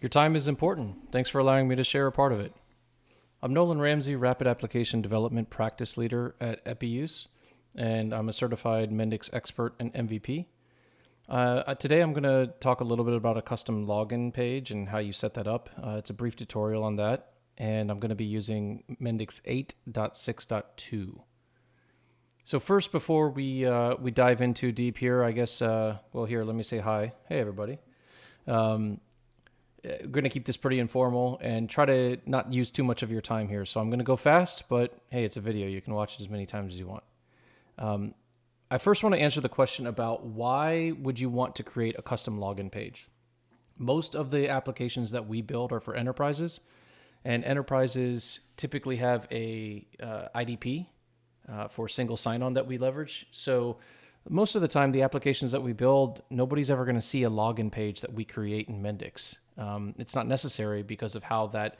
Your time is important. Thanks for allowing me to share a part of it. I'm Nolan Ramsey, Rapid Application Development Practice Leader at EpiUse, and I'm a certified Mendix expert and MVP. Today I'm going to talk a little bit about a custom login page and how you set that up. It's a brief tutorial on that, and I'm going to be using Mendix 8.6.2. So first, before we dive in too deep here, I guess, here, let me say hi. Hey, everybody. We're going to keep this pretty informal and try to not use too much of your time here. So I'm going to go fast, but hey, it's a video. You can watch it as many times as you want. I first want to answer the question about why would you want to create a custom login page? Most of the applications that we build are for enterprises, and enterprises typically have a IDP for single sign-on that we leverage. So most of the time, the applications that we build, nobody's ever going to see a login page that we create in Mendix. It's not necessary because of how that,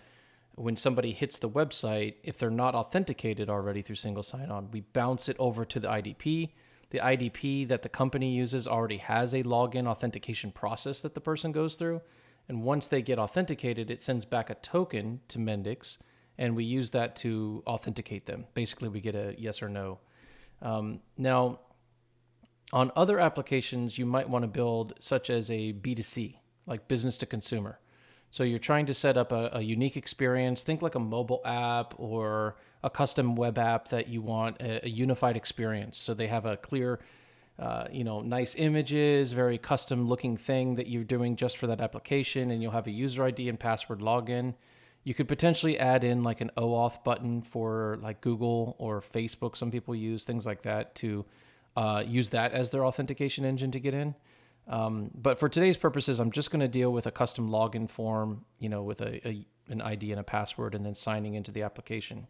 when somebody hits the website, if they're not authenticated already through single sign-on, we bounce it over to the IDP. The IDP that the company uses already has a login authentication process that the person goes through. And once they get authenticated, it sends back a token to Mendix, and we use that to authenticate them. Basically, we get a yes or no. Now, on other applications, you might want to build such as a B2C, like business to consumer. So you're trying to set up a unique experience. Think like a mobile app or a custom web app that you want a unified experience. So they have a clear, nice images, very custom looking thing that you're doing just for that application, and you'll have a user ID and password login. You could potentially add in like an OAuth button for like Google or Facebook. Some people use things like that to use that as their authentication engine to get in. But for today's purposes, I'm just going to deal with a custom login form, with an ID and a password, and then signing into the application.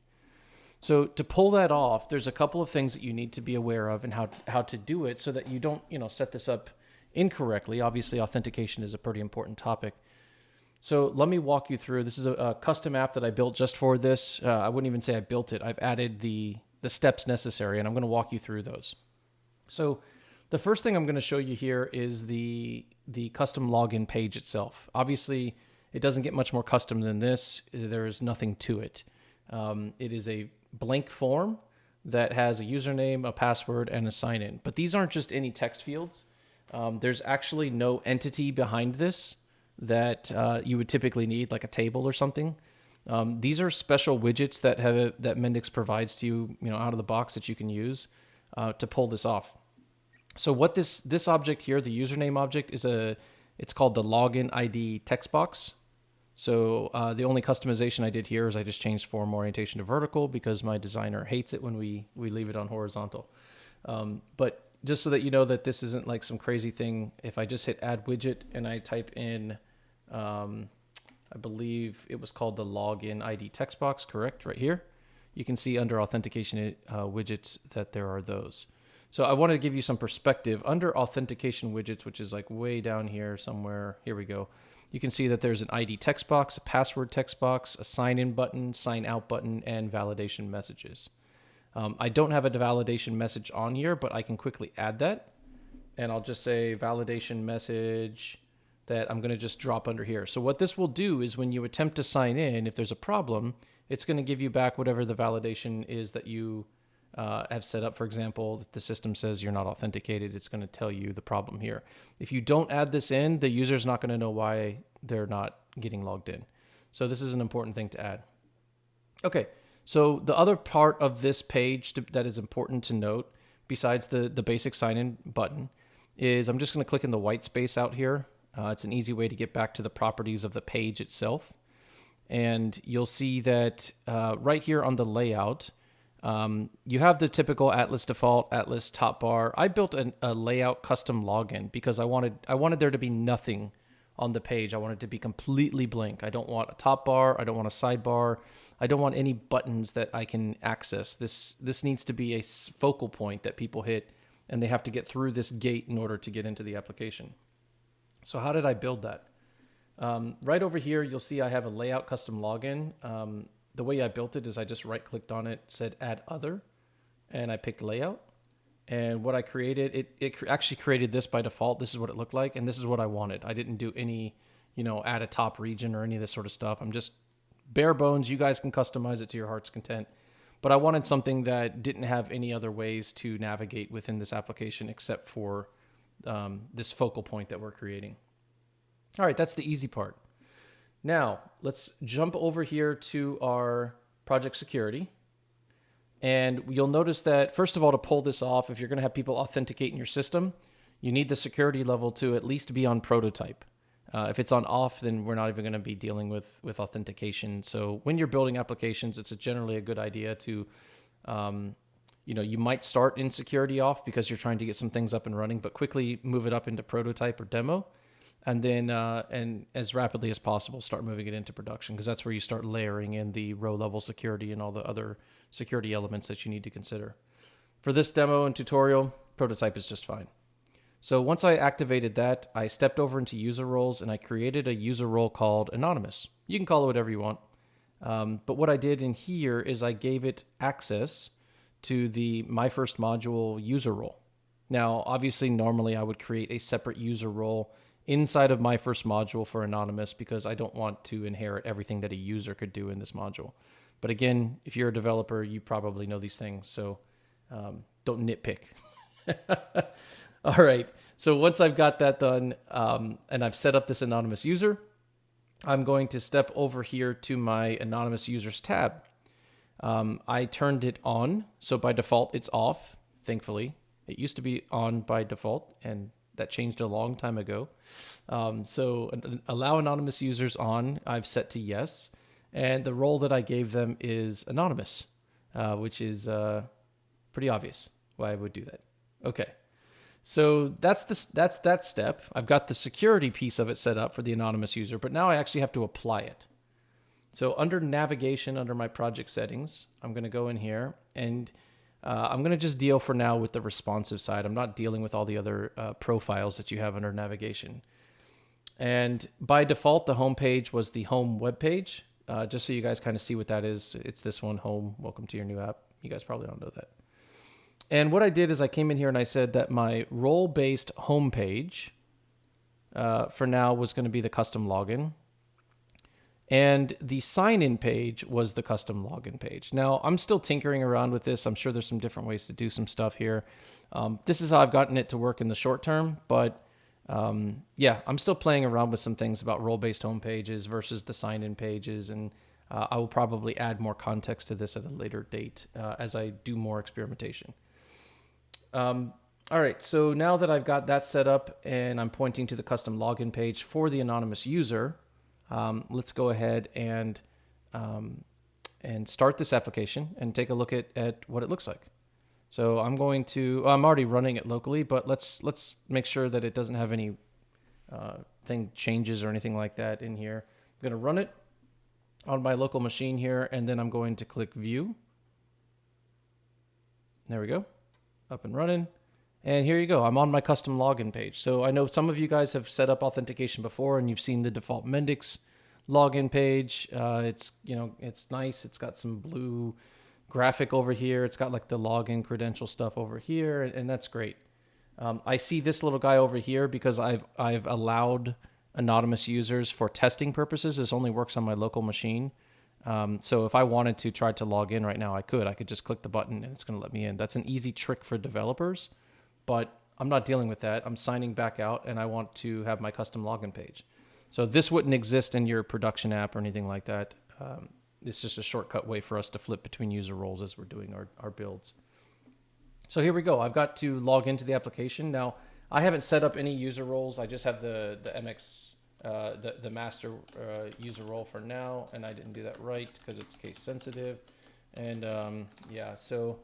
So to pull that off, there's a couple of things that you need to be aware of and how to do it so that you don't, set this up incorrectly. Obviously, authentication is a pretty important topic. So let me walk you through. This is a custom app that I built just for this. I wouldn't even say I built it. I've added the steps necessary, and I'm going to walk you through those. So the first thing I'm going to show you here is the custom login page itself. Obviously, it doesn't get much more custom than this. There is nothing to it. It is a blank form that has a username, a password, and a sign-in. But these aren't just any text fields. There's actually no entity behind this that you would typically need, like a table or something. These are special widgets that Mendix provides to you, out of the box that you can use to pull this off. So what this object here, the username object, it's called the login ID text box. So the only customization I did here is I just changed form orientation to vertical because my designer hates it when we leave it on horizontal. But just so that you know that this isn't like some crazy thing, if I just hit add widget and I type in, I believe it was called the login ID text box, correct? Right here. You can see under authentication widgets that there are those. So I want to give you some perspective. Under authentication widgets, which is like way down here somewhere, here we go. You can see that there's an ID text box, a password text box, a sign-in button, sign-out button, and validation messages. I don't have a validation message on here, but I can quickly add that. And I'll just say validation message that I'm going to just drop under here. So what this will do is when you attempt to sign in, if there's a problem, it's going to give you back whatever the validation is that you have set up. For example, if the system says you're not authenticated, it's going to tell you the problem here. If you don't add this in, the user's not going to know why they're not getting logged in. So this is an important thing to add. Okay, so the other part of this page that is important to note, besides the basic sign-in button, is I'm just going to click in the white space out here. It's an easy way to get back to the properties of the page itself. And you'll see that right here on the layout, you have the typical Atlas default, Atlas top bar. I built a layout custom login because I wanted there to be nothing on the page. I want it to be completely blank. I don't want a top bar. I don't want a sidebar. I don't want any buttons that I can access. This needs to be a focal point that people hit, and they have to get through this gate in order to get into the application. So how did I build that? Right over here, you'll see I have a layout custom login. The way I built it is I just right-clicked on it, said add other, and I picked layout. And what I created, it actually created this by default. This is what it looked like, and this is what I wanted. I didn't do any, add a top region or any of this sort of stuff. I'm just bare bones. You guys can customize it to your heart's content. But I wanted something that didn't have any other ways to navigate within this application except for this focal point that we're creating. All right, that's the easy part. Now, let's jump over here to our project security. And you'll notice that, first of all, to pull this off, if you're going to have people authenticate in your system, you need the security level to at least be on prototype. If it's on off, then we're not even going to be dealing with authentication. So when you're building applications, it's generally a good idea to, you might start in security off because you're trying to get some things up and running, but quickly move it up into prototype or demo. And then, and as rapidly as possible, start moving it into production, because that's where you start layering in the row level security and all the other security elements that you need to consider. For this demo and tutorial, prototype is just fine. So once I activated that, I stepped over into user roles and I created a user role called anonymous. You can call it whatever you want. But what I did in here is I gave it access to the My First Module user role. Now, obviously, normally I would create a separate user role inside of My First Module for anonymous, because I don't want to inherit everything that a user could do in this module. But again, if you're a developer, you probably know these things, so don't nitpick. All right, so once I've got that done and I've set up this anonymous user, I'm going to step over here to my anonymous users tab. I turned it on, so by default it's off, thankfully. It used to be on by default, and that changed a long time ago. So allow anonymous users on, I've set to yes. And the role that I gave them is anonymous, which is pretty obvious why I would do that. Okay, so that's that step. I've got the security piece of it set up for the anonymous user, but now I actually have to apply it. So under navigation, under my project settings, I'm going to go in here and I'm going to just deal for now with the responsive side. I'm not dealing with all the other profiles that you have under navigation. And by default, the home page was the home web page. Just so you guys kind of see what that is. It's this one, home, welcome to your new app. You guys probably don't know that. And what I did is I came in here and I said that my role-based home page for now was going to be the custom login. And the sign-in page was the custom login page. Now, I'm still tinkering around with this. I'm sure there's some different ways to do some stuff here. This is how I've gotten it to work in the short term, but yeah, I'm still playing around with some things about role-based home pages versus the sign-in pages, and I will probably add more context to this at a later date as I do more experimentation. All right, so now that I've got that set up and I'm pointing to the custom login page for the anonymous user, let's go ahead and start this application and take a look at what it looks like. So I'm going to, I'm already running it locally, but let's make sure that it doesn't have any thing changes or anything like that in here. I'm going to run it on my local machine here, and then I'm going to click view. There we go, up and running. And here you go, I'm on my custom login page. So I know some of you guys have set up authentication before and you've seen the default Mendix login page. It's, it's nice. It's got some blue graphic over here. It's got like the login credential stuff over here, and that's great. I see this little guy over here because I've allowed anonymous users for testing purposes. This only works on my local machine. So if I wanted to try to log in right now, I could just click the button and it's going to let me in. That's an easy trick for developers, but I'm not dealing with that. I'm signing back out and I want to have my custom login page. So this wouldn't exist in your production app or anything like that. It's just a shortcut way for us to flip between user roles as we're doing our builds. So here we go. I've got to log into the application. Now, I haven't set up any user roles. I just have the MX, the master user role for now, and I didn't do that right because it's case sensitive. And yeah, so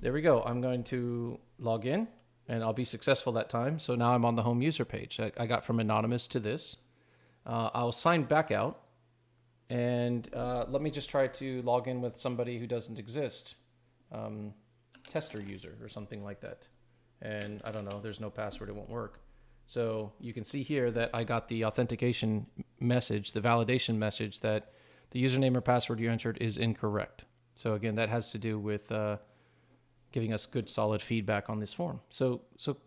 there we go. I'm going to log in, and I'll be successful that time. So now I'm on the home user page. I got from anonymous to this. I'll sign back out, and let me just try to log in with somebody who doesn't exist. Tester user or something like that. And I don't know, there's no password, it won't work. So you can see here that I got the authentication message, the validation message that the username or password you entered is incorrect. So again, that has to do with giving us good solid feedback on this form. So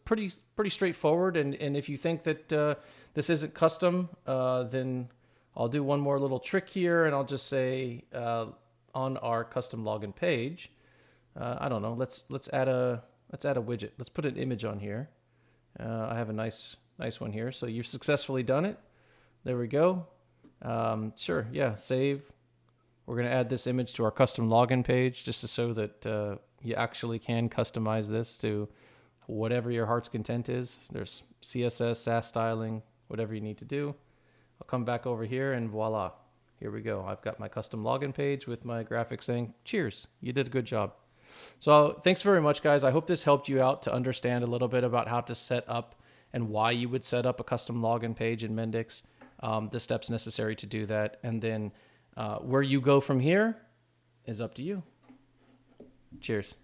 pretty straightforward. And if you think that this isn't custom, then I'll do one more little trick here, and I'll just say on our custom login page, I don't know. Let's add a widget. Let's put an image on here. I have a nice one here. So you've successfully done it. There we go. Sure, yeah, save. We're going to add this image to our custom login page just to show that you actually can customize this to whatever your heart's content is. There's CSS, SAS styling, whatever you need to do. I'll come back over here and voila. Here we go. I've got my custom login page with my graphic saying, cheers, you did a good job. So thanks very much, guys. I hope this helped you out to understand a little bit about how to set up and why you would set up a custom login page in Mendix, the steps necessary to do that. And then where you go from here is up to you. Cheers.